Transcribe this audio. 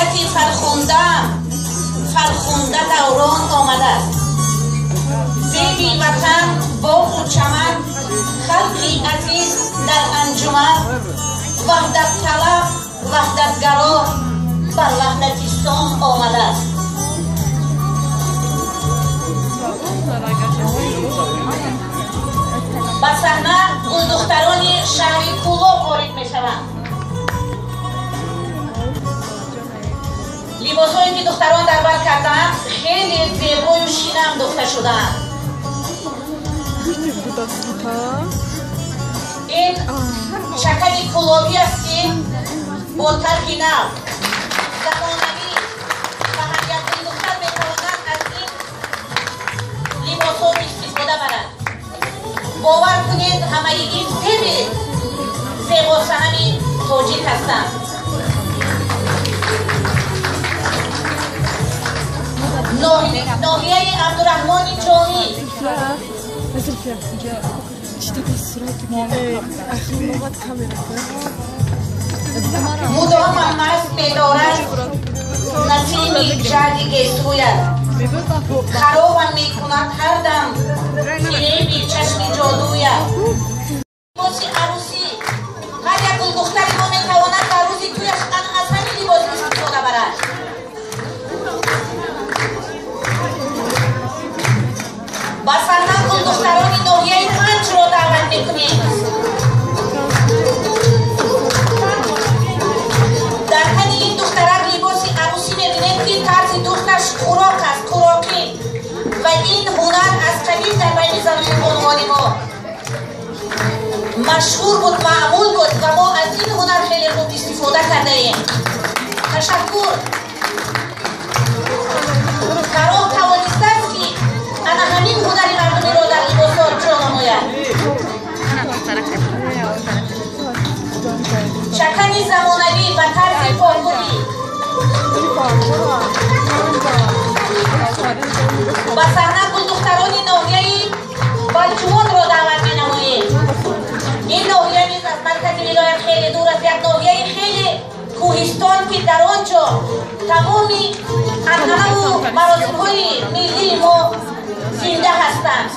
طبیعتی فرخنده دوران آمده است. زیبی وطن، باغ و چمن، خلقی عزیز در انجمن، وحدت طلب، وحدتگرا بر وحدتستان آمده است. با صحنه گلدختران شهر کولوب وارد میشوند. لباسهایی که دختران در بر کردند خیلی زیبا و شیرین دوخته شدند. این شکل کولوبی است که با طرح نو زمانوی و هر یک دختر میتوانند از این لباسها استفاده برند. باور کنید همه این خیلی زیبا صحن تاجیک هستند. ناحیه عبدالرحمن جامی مدام مست می‌دارد نسیم جدی گستوید، خرابم می‌کند هر دم فریبی چشم جادوید. لباس عروسی هر یک گلدختری ما می‌تواند در روزی تویش از همین لباس استفاده برد. با صحنه گلدختران ناحیه پنج را دعوت می‌کنیم. در تن این دخترک لباس عروسی می‌بینید که طرز دوختش خوراک است، خوراکی، و این هنر از قدیم در بین زمین بانوان ما مشهور بود، معمول بود و ما از این هنر خیلی خوب استفاده کرده ایم. تشکر. قرار توانسته است که انا همین هنری مردمی را در لباسات جا نماید. شکن زمانوی و طرز پاکویی با صحنه گلدختران ناحیه بالجوان را دعوت می‌نماییم. این ناحیه نیز از مرکز ولایت خیلی دور است، یک ناحیه خیلی کوهستان که در آنجا تمامی عنعنه و مراسم‌های ملی ما زنده هستند.